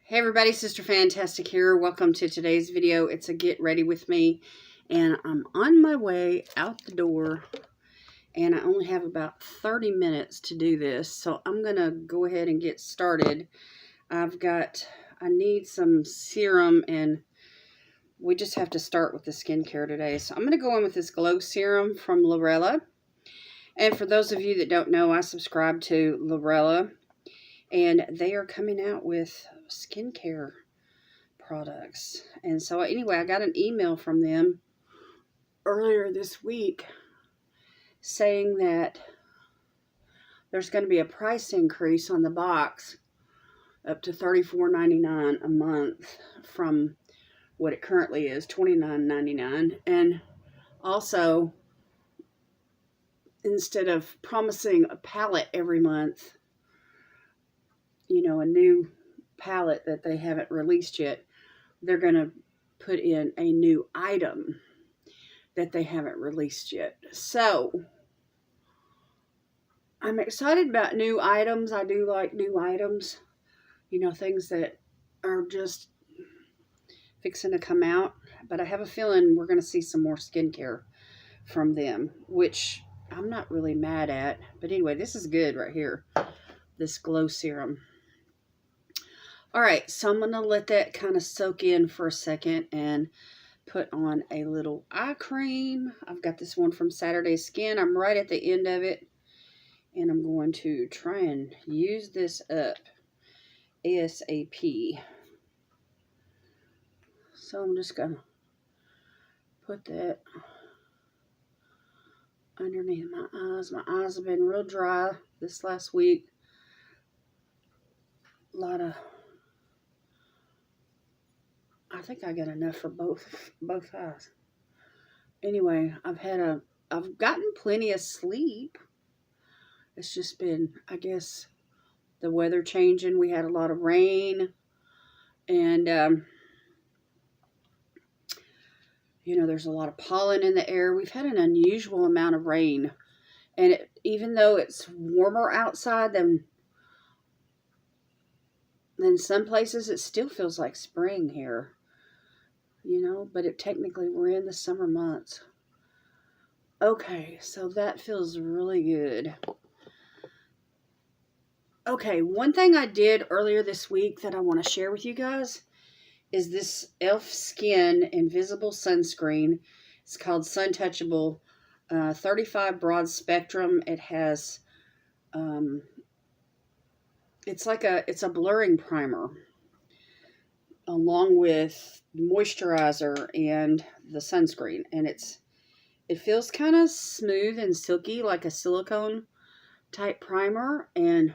Hey everybody, Sister Fantastic here. Welcome to today's video. It's a get ready with me, and I'm on my way out the door, and I only have about 30 minutes to do this, so I'm gonna go ahead and get started. I need some serum, and we just have to start with the skincare today. So I'm gonna go in with this glow serum from Lorella. And for those of you that don't know, I subscribe to Lorella, and they are coming out with skincare products. And so anyway, I got an email from them earlier this week saying that there's going to be a price increase on the box up to $34.99 a month from what it currently is, $29.99. And also, instead of promising a palette every month, a new palette that they haven't released yet, they're going to put in a new item that they haven't released yet. So I'm excited about new items. I do like new items, things that are just fixing to come out. But I have a feeling we're going to see some more skincare from them, which I'm not really mad at. But anyway, this is good right here, this glow serum. All right, so I'm going to let that kind of soak in for a second and put on a little eye cream. I've got this one from Saturday Skin. I'm right at the end of it, and I'm going to try and use this up ASAP. So I'm just going to put that underneath my eyes. My eyes have been real dry this last week. I think I got enough for both eyes. Anyway, I've gotten plenty of sleep. It's just been, I guess, the weather changing. We had a lot of rain, and there's a lot of pollen in the air. We've had an unusual amount of rain, and even though it's warmer outside than some places, it still feels like spring here. But technically we're in the summer months. Okay, so that feels really good. Okay, one thing I did earlier this week that I want to share with you guys is this e.l.f. Skin Invisible Sunscreen. It's called Sun Touchable, 35 broad spectrum. It has, it's a blurring primer along with moisturizer and the sunscreen, and it feels kind of smooth and silky, like a silicone type primer. And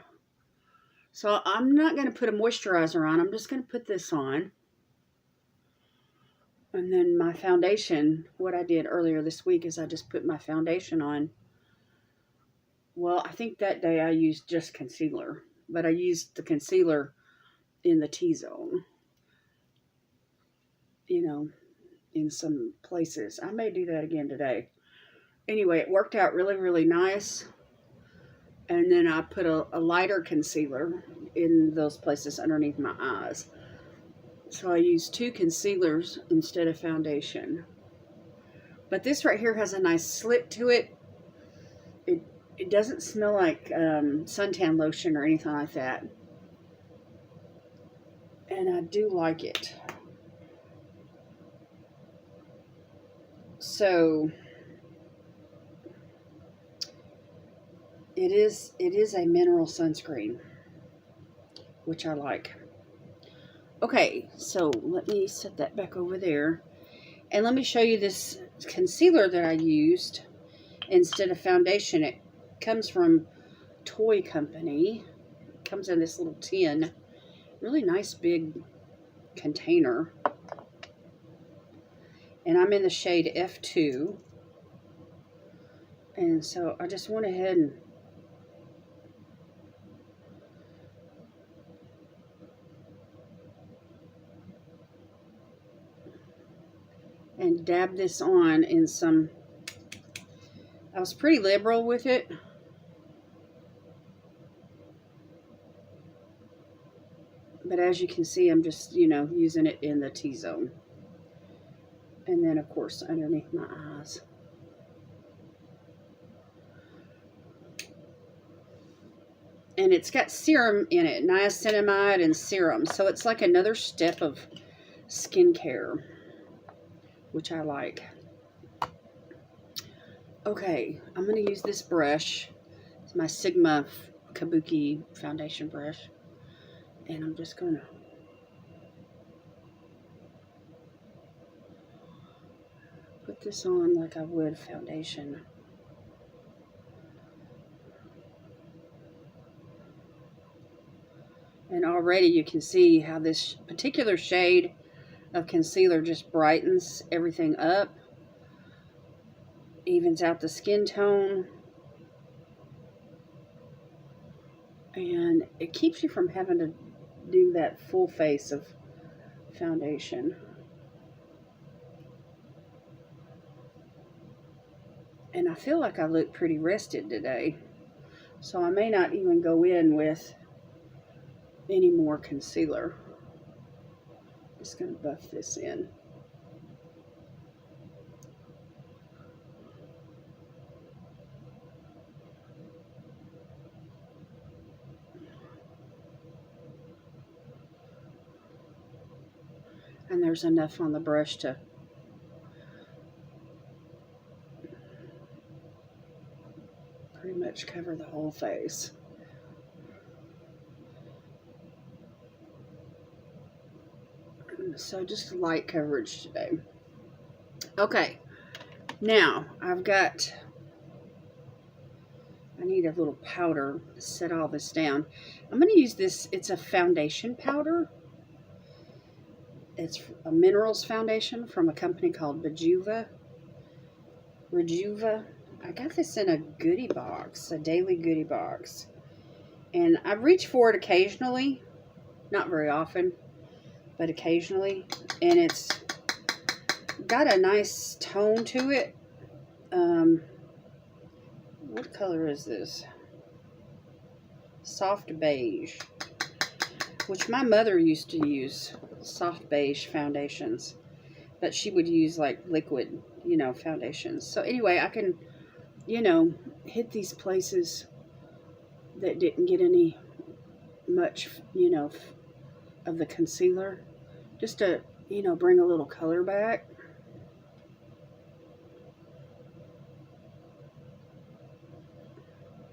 so I'm not going to put a moisturizer on. I'm just going to put this on. And then my foundation, what I did earlier this week is I just put my foundation on. Well, I think that day I used just concealer, but I used the concealer in the T-zone, in some places. I may do that again today. Anyway, it worked out really, really nice. And then I put a lighter concealer in those places underneath my eyes. So I used 2 concealers instead of foundation. But this right here has a nice slip to it. It doesn't smell like suntan lotion or anything like that. And I do like it. So it is a mineral sunscreen, which I like. Okay, so let me set that back over there. And let me show you this concealer that I used instead of foundation. It comes from Toy Company. It comes in this little tin. Really nice big container. And I'm in the shade F2. And so I just went ahead and dab this on in some. I was pretty liberal with it. But as you can see, I'm just, you know, using it in the T-zone. And then, of course, underneath my eyes. And it's got serum in it, niacinamide and serum. So it's like another step of skincare, which I like. Okay, I'm going to use this brush. It's my Sigma Kabuki foundation brush. And I'm just going to put this on like I would foundation. And already you can see how this particular shade of concealer just brightens everything up, evens out the skin tone, and it keeps you from having to do that full face of foundation. And I feel like I look pretty rested today, so I may not even go in with any more concealer. Just going to buff this in. And there's enough on the brush to pretty much cover the whole face. So just light coverage today. Okay, now I need a little powder to set all this down. I'm going to use this. It's a foundation powder. It's a minerals foundation from a company called Rejuva. I got this in a goodie box, a daily goodie box. And I reach for it occasionally, not very often, but occasionally. And it's got a nice tone to it. What color is this? Soft beige, which my mother used to use soft beige foundations, but she would use like liquid, you know, foundations. So anyway, I can, you know, hit these places that didn't get any much, you know, of the concealer, just to, you know, bring a little color back.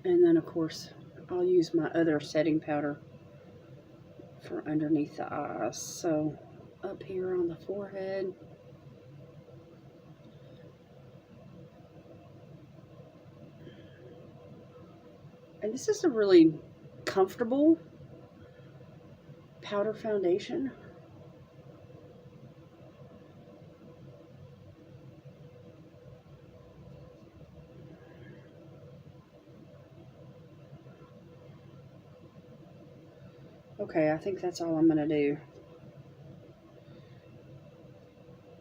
And then, of course, I'll use my other setting powder for underneath the eyes. So, up here on the forehead. And this is a really comfortable powder foundation. Okay, I think that's all I'm going to do.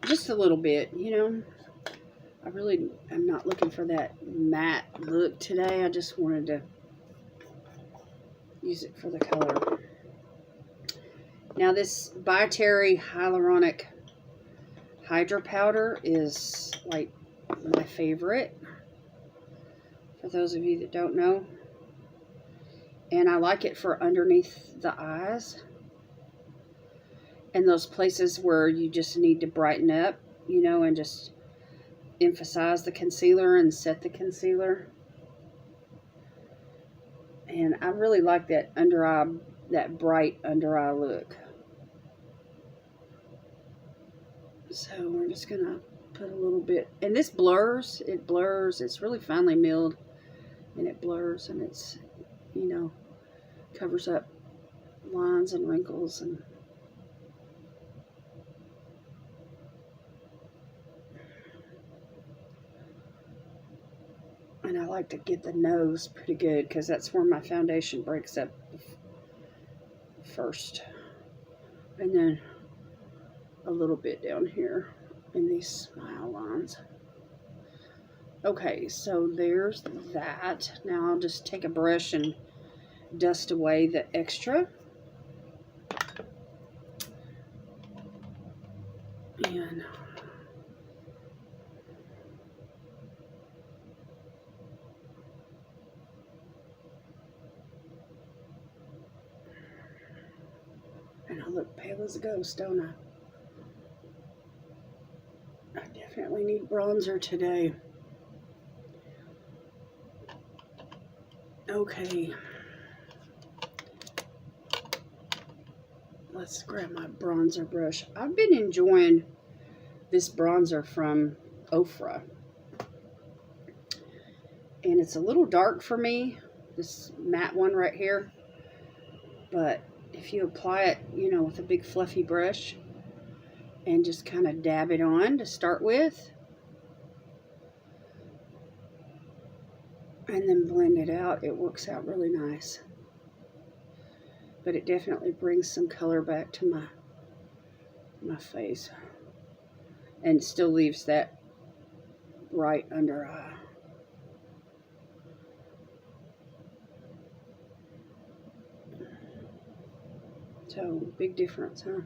Just a little bit, you know. I really am not looking for that matte look today. I just wanted to use it for the color. Now this Bioterry Hyaluronic Hydra Powder is like my favorite, for those of you that don't know. And I like it for underneath the eyes and those places where you just need to brighten up, you know, and just emphasize the concealer and set the concealer. And I really like that under eye, that bright under eye look. So we're just gonna put a little bit, and this blurs, it blurs, it's really finely milled, and it blurs, and it's, you know, covers up lines and wrinkles. And I like to get the nose pretty good because that's where my foundation breaks up first. And then a little bit down here in these smile lines. Okay, so there's that. Now I'll just take a brush and dust away the extra. And I look pale as a ghost, don't I? I definitely need bronzer today. Okay. Let's grab my bronzer brush. I've been enjoying this bronzer from e.l.f. And it's a little dark for me, this matte one right here. But if you apply it, you know, with a big fluffy brush and just kind of dab it on to start with, and then blend it out, it works out really nice. But it definitely brings some color back to my face, and still leaves that bright under eye. So, big difference, huh?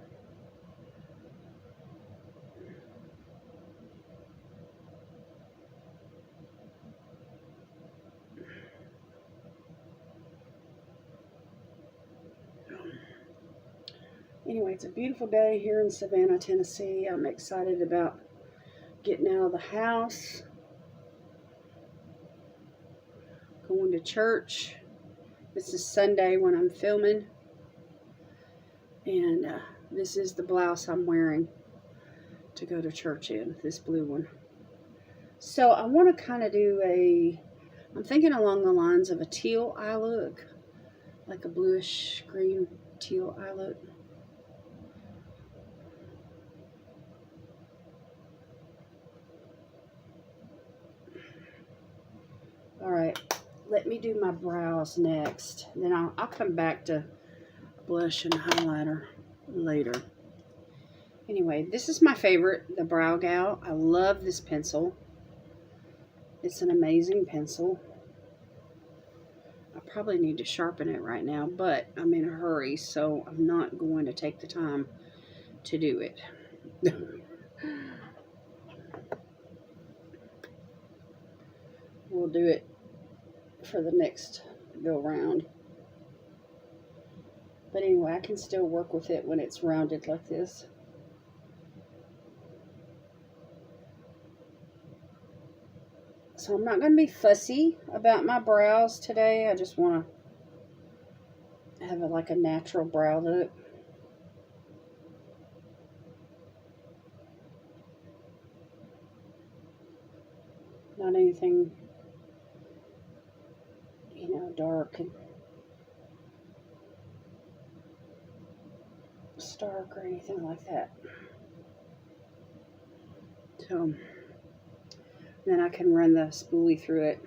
Anyway, it's a beautiful day here in Savannah, Tennessee. I'm excited about getting out of the house, going to church. This is Sunday when I'm filming. And this is the blouse I'm wearing to go to church in, this blue one. So I want to kind of do I'm thinking along the lines of a teal eye look, like a bluish green teal eye look. Alright, let me do my brows next. Then I'll come back to blush and highlighter later. Anyway, this is my favorite, the Brow Gal. I love this pencil. It's an amazing pencil. I probably need to sharpen it right now, but I'm in a hurry, so I'm not going to take the time to do it. We'll do it for the next go round. But anyway, I can still work with it when it's rounded like this. So I'm not going to be fussy about my brows today. I just want to have like a natural brow look. Not anything, you know, dark and stark or anything like that. So then I can run the spoolie through it.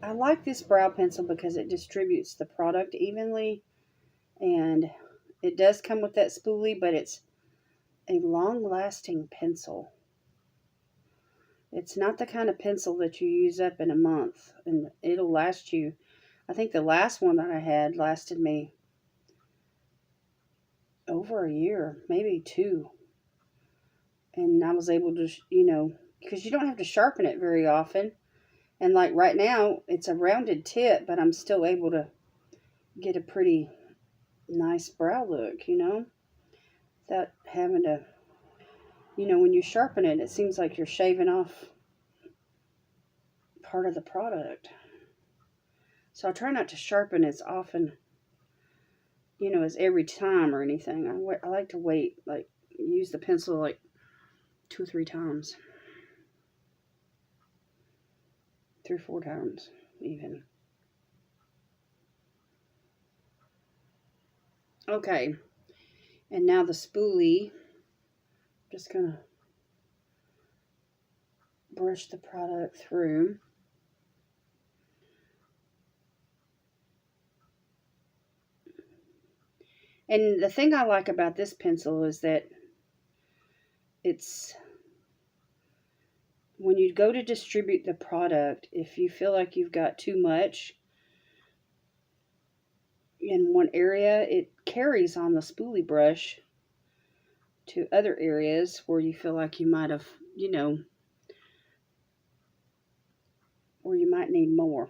I like this brow pencil because it distributes the product evenly, and it does come with that spoolie, but it's a long-lasting pencil. It's not the kind of pencil that you use up in a month, and it'll last you. I think the last one that I had lasted me over a year, maybe 2. And I was able to, you know, because you don't have to sharpen it very often. And like right now, it's a rounded tip, but I'm still able to get a pretty nice brow look, you know, without having to, you know, when you sharpen it, it seems like you're shaving off part of the product. So I try not to sharpen as often, you know, as every time or anything. I like to wait, like use the pencil like 2 or 3 times. 3 or 4 times even. Okay, and now the spoolie. I'm just gonna brush the product through. And the thing I like about this pencil is that it's, when you go to distribute the product, if you feel like you've got too much, in one area, it carries on the spoolie brush to other areas where you feel like you might have, you know, where you might need more.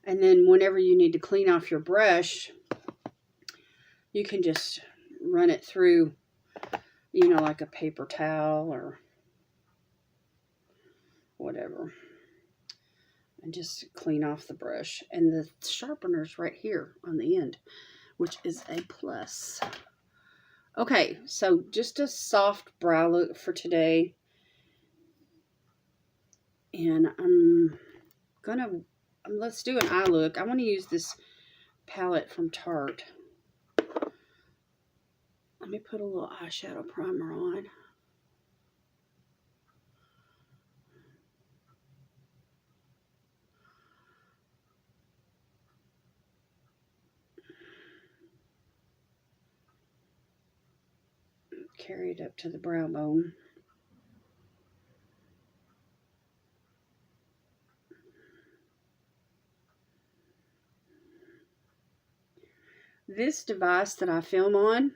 And then whenever you need to clean off your brush, you can just run it through, you know, like a paper towel or whatever. And just clean off the brush. And the sharpener's right here on the end, which is a plus. Okay, so just a soft brow look for today. And let's do an eye look. I want to use this palette from Tarte. Let me put a little eyeshadow primer on. Carry it up to the brow bone. This device that I film on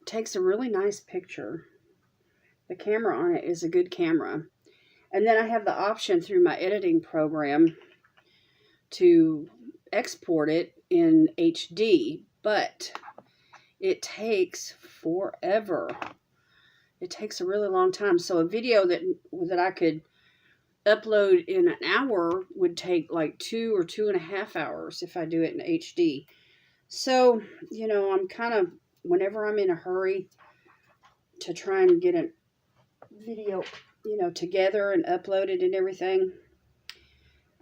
takes a really nice picture. The camera on it is a good camera. And then I have the option through my editing program to export it in HD, but it takes forever. It takes a really long time. So a video that I could upload in an hour would take like 2 or 2.5 hours if I do it in HD. So, you know, I'm kind of, whenever I'm in a hurry to try and get a video, you know, together and upload it and everything,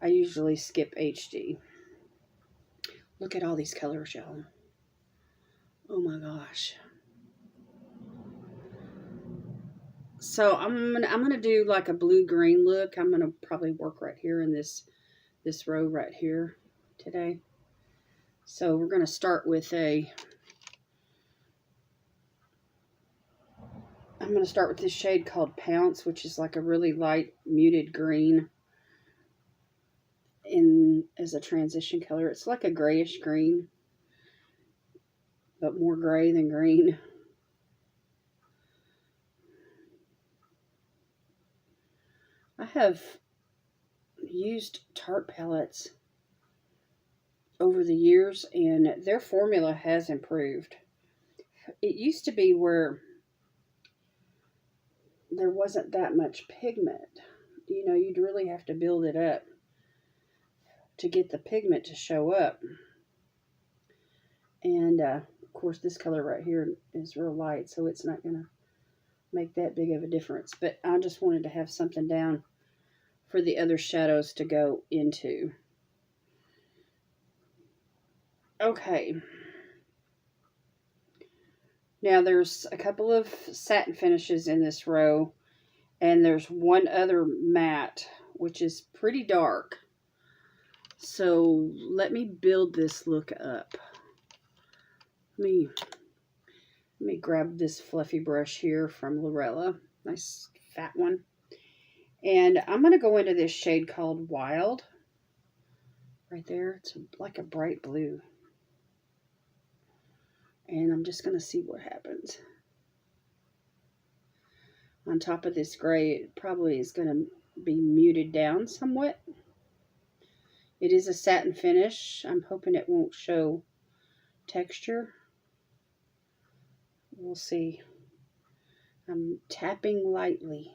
I usually skip HD. Look at all these colors, y'all. Oh my gosh. So I'm gonna do like a blue-green look. I'm gonna probably work right here in this row right here today. So we're gonna start with I'm gonna start with this shade called Pounce, which is like a really light muted green as a transition color. It's like a grayish green, but more gray than green. I have used Tarte palettes over the years, and their formula has improved. It used to be where there wasn't that much pigment. You know, you'd really have to build it up to get the pigment to show up. And, of course, this color right here is real light, so it's not going to make that big of a difference. But I just wanted to have something down for the other shadows to go into. Okay. Now, there's a couple of satin finishes in this row, and there's one other matte, which is pretty dark. So let me build this look up. Let me grab this fluffy brush here from Lorella. Nice fat one. And I'm going to go into this shade called Wild. Right there. It's like a bright blue. And I'm just going to see what happens. On top of this gray, it probably is going to be muted down somewhat. It is a satin finish. I'm hoping it won't show texture. We'll see. I'm tapping lightly.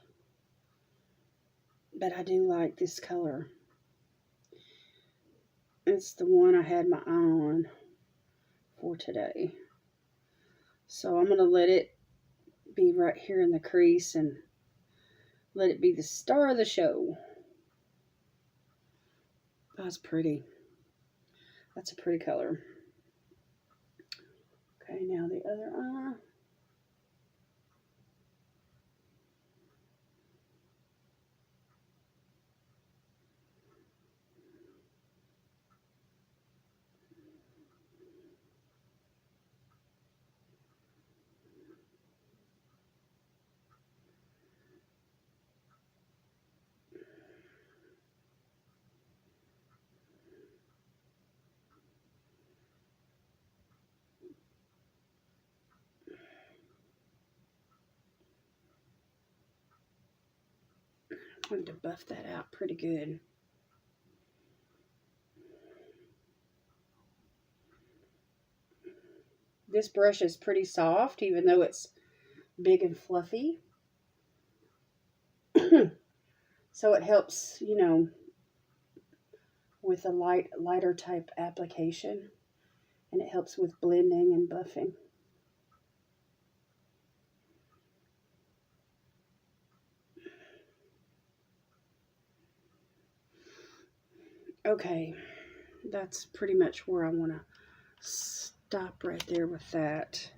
But I do like this color. It's the one I had my eye on for today. So I'm going to let it be right here in the crease and let it be the star of the show. That's pretty. That's a pretty color. Okay, now the other eye. I wanted to buff that out pretty good. This brush is pretty soft, even though it's big and fluffy. So it helps, you know, with a lighter type application. And it helps with blending and buffing. Okay, that's pretty much where I want to stop right there with that.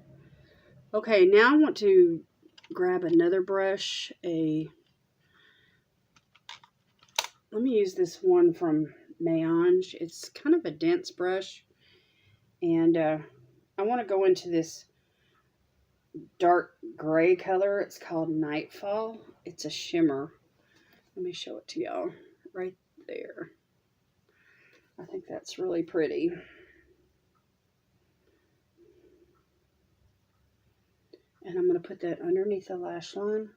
Okay, now I want to grab another brush. Let me use this one from Maneater. It's kind of a dense brush. And I want to go into this dark gray color. It's called Nightfall. It's a shimmer. Let me show it to y'all right there. I think that's really pretty. And I'm going to put that underneath the lash line.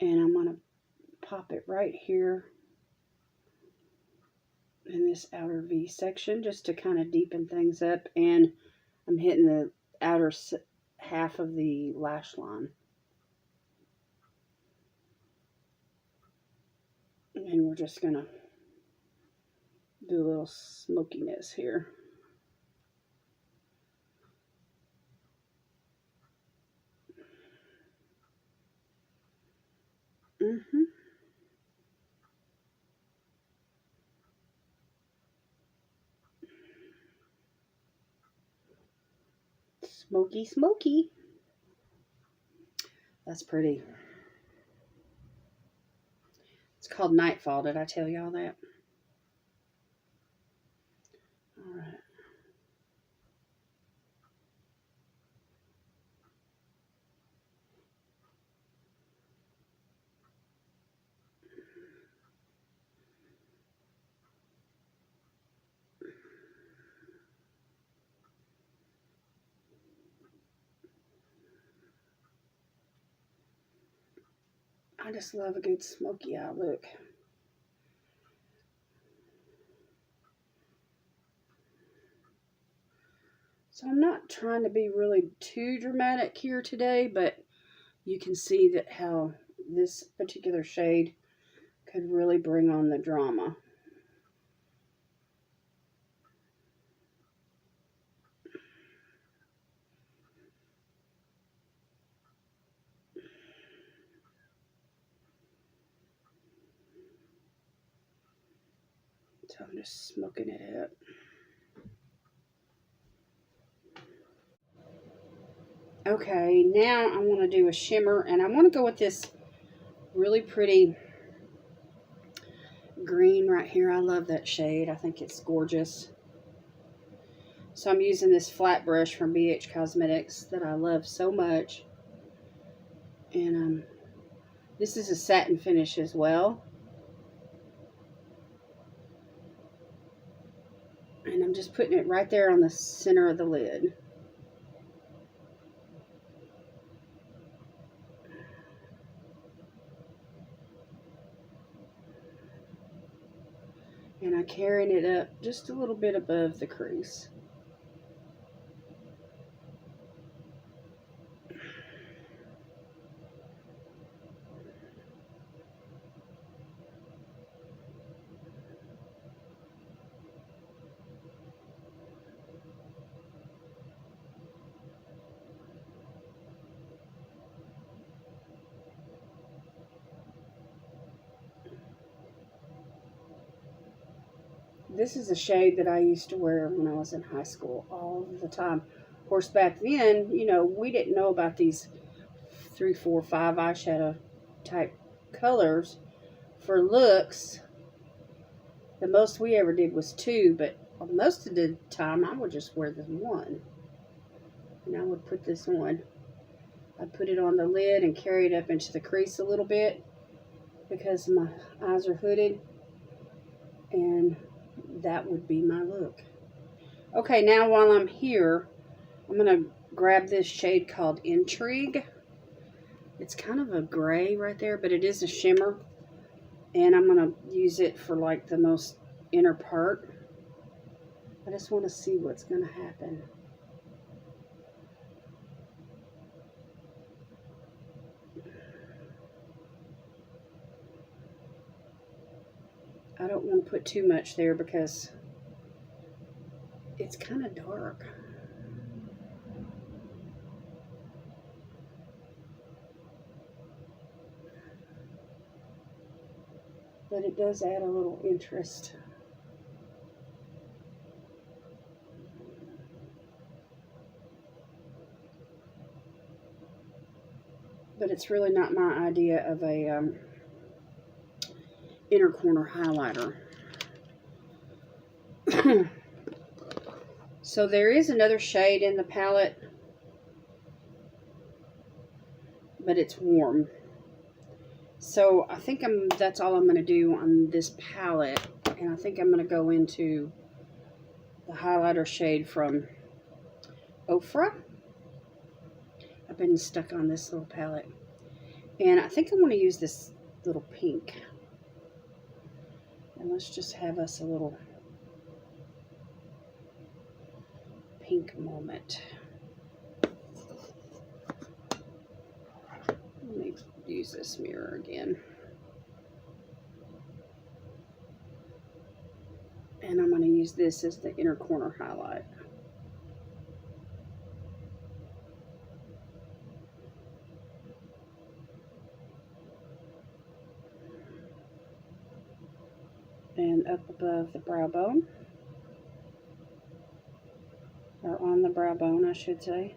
And I'm going to pop it right here in this outer V section just to kind of deepen things up. And I'm hitting the outer half of the lash line. And we're just going to do a little smokiness here. Smoky, smoky. That's pretty. It's called Nightfall. Did I tell y'all that? All right. I just love a good smoky eye look. So I'm not trying to be really too dramatic here today, but you can see that how this particular shade could really bring on the drama. So I'm just smoking it up. Okay, now I want to do a shimmer, and I want to go with this really pretty green right here. I love that shade. I think it's gorgeous. So I'm using this flat brush from BH Cosmetics that I love so much. And this is a satin finish as well. And I'm just putting it right there on the center of the lid. And I'm carrying it up just a little bit above the crease. This is a shade that I used to wear when I was in high school all the time. Of course, back then, you know, we didn't know about these 3, 4, 5 eyeshadow type colors for looks. The most we ever did was 2, but most of the time I would just wear the 1. And I would put this on. I'd put it on the lid and carry it up into the crease a little bit because my eyes are hooded. And that would be my look. Okay, now while I'm here, I'm going to grab this shade called Intrigue. It's kind of a gray right there, but it is a shimmer. And I'm going to use it for like the most inner part. I just want to see what's going to happen. I don't want to put too much there because it's kind of dark. But it does add a little interest. But it's really not my idea of a inner corner highlighter. So there is another shade in the palette, but it's warm. So I think that's all I'm going to do on this palette. And I think I'm going to go into the highlighter shade from Ofra. I've been stuck on this little palette. And I think I want to use this little pink. And let's just have us a little pink moment. Let me use this mirror again. And I'm going to use this as the inner corner highlight. And up above the brow bone, or on the brow bone, I should say.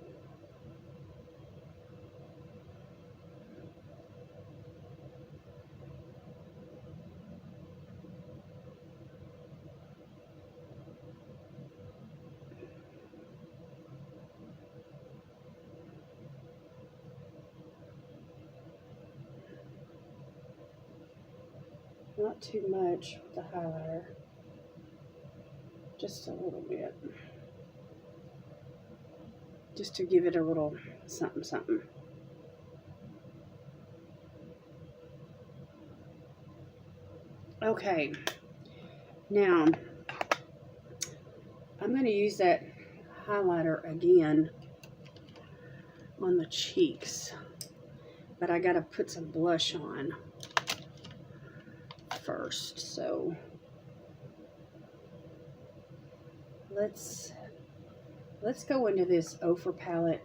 Not too much with the highlighter, just a little bit, just to give it a little something something. Okay, now I'm going to use that highlighter again on the cheeks, but I got to put some blush on first. So let's go into this Ofra palette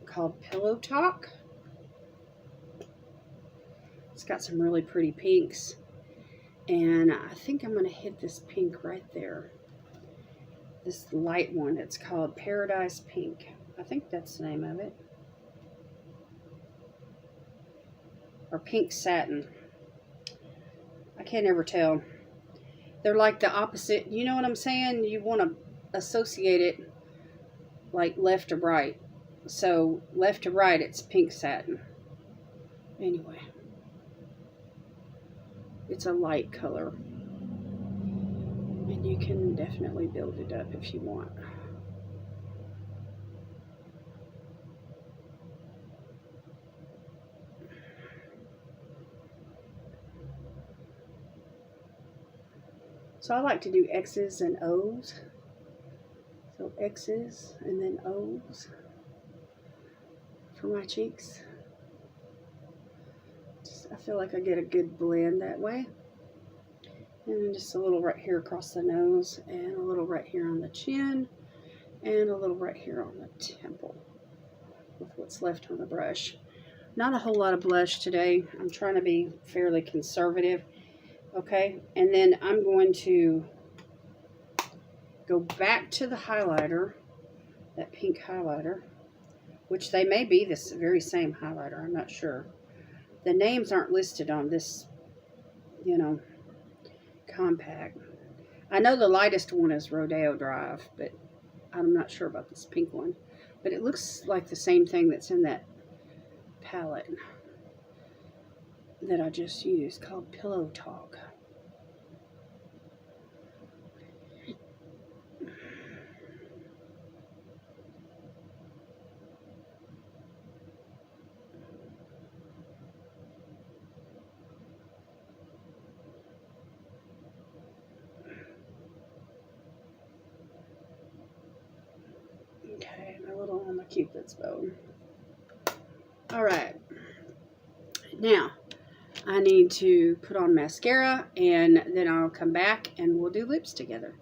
called Pillow Talk. It's got some really pretty pinks, and I think I'm going to hit this pink right there, this light one. It's called Paradise Pink. I think that's the name of it. Or Pink Satin. I can't ever tell. They're like the opposite. You know what I'm saying? You want to associate it like left to right. So left to right, it's Pink Satin. Anyway, it's a light color, and you can definitely build it up if you want. So I like to do X's and O's. So X's and then O's for my cheeks. I feel like I get a good blend that way. And then just a little right here across the nose, and a little right here on the chin, and a little right here on the temple with what's left on the brush. Not a whole lot of blush today. I'm trying to be fairly conservative. Okay, and then I'm going to go back to the highlighter, that pink highlighter, which they may be this very same highlighter. I'm not sure. The names aren't listed on this, you know, compact. I know the lightest one is Rodeo Drive, but I'm not sure about this pink one. But it looks like the same thing that's in that palette that I just used called Pillow Talk. Cupid's bow. Alright. Now, I need to put on mascara, and then I'll come back and we'll do lips together.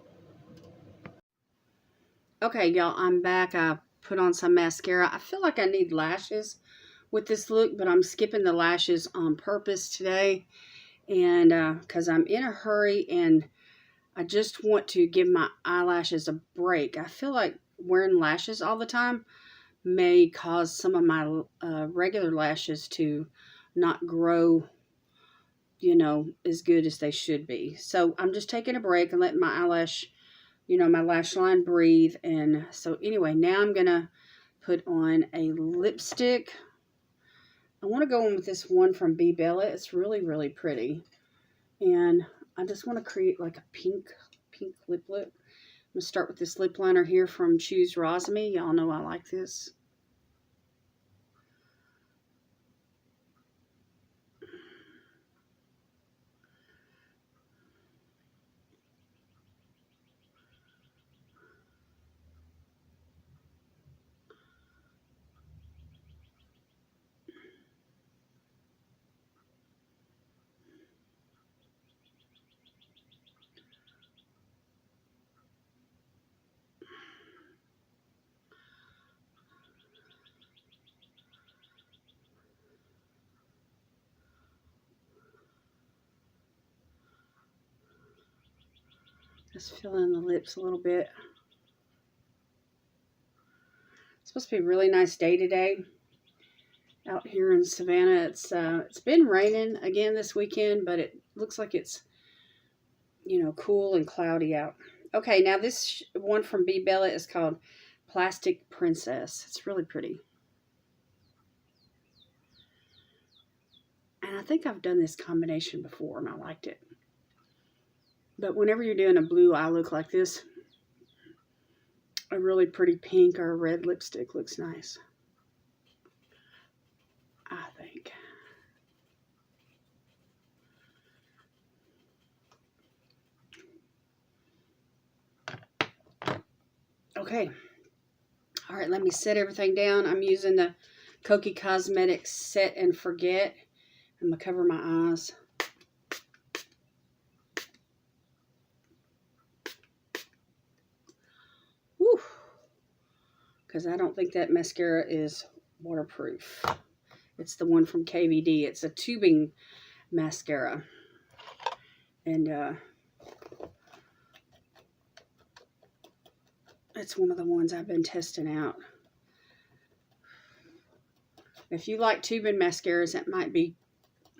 Okay, y'all, I'm back. I put on some mascara. I feel like I need lashes with this look, but I'm skipping the lashes on purpose today. And because I'm in a hurry and I just want to give my eyelashes a break. I feel like wearing lashes all the time may cause some of my regular lashes to not grow, you know, as good as they should be. So I'm just taking a break and letting my eyelash, you know, my lash line breathe. And so anyway, now I'm going to put on a lipstick. I want to go in with this one from BeBella. It's really, really pretty. And I just want to create like a pink lip. I'm going to start with this lip liner here from Choose Rasme. Y'all know I like this. Just fill in the lips a little bit. It's supposed to be a really nice day today out here in Savannah. It's been raining again this weekend, but it looks like it's, you know, cool and cloudy out. Okay, now this one from BeBella is called Plastic Princess. It's really pretty. And I think I've done this combination before and I liked it. But whenever you're doing a blue eye look like this, a really pretty pink or a red lipstick looks nice, I think. Okay. All right, let me set everything down. I'm using the Kokie Cosmetics Set and Forget. I'm going to cover my eyes. Whew. Because I don't think that mascara is waterproof. It's the one from KVD. It's a tubing mascara. And it's one of the ones I've been testing out. If you like tubing mascaras, that might be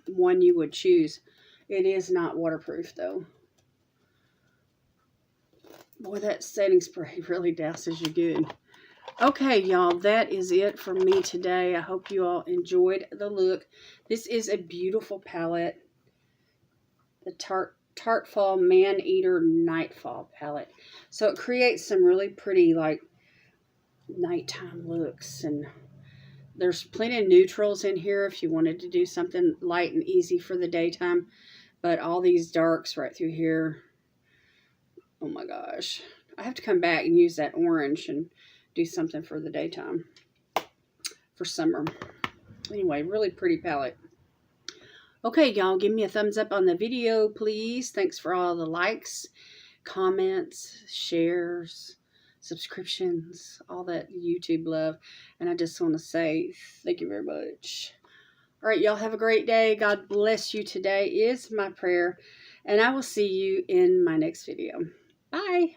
one you would choose. It is not waterproof, though. Boy, that setting spray really douses you good. Okay, y'all, that is it for me today. I hope you all enjoyed the look. This is a beautiful palette. The Tarte Fall Maneater Nightfall palette. So it creates some really pretty, like, nighttime looks. And there's plenty of neutrals in here if you wanted to do something light and easy for the daytime. But all these darks right through here, oh my gosh. I have to come back and use that orange and do something for the daytime, for summer. Anyway, really pretty palette. Okay, y'all, give me a thumbs up on the video, please. Thanks for all the likes, comments, shares, subscriptions, all that YouTube love. And I just want to say thank you very much. All right, y'all, have a great day. God bless you today is my prayer. And I will see you in my next video. Bye.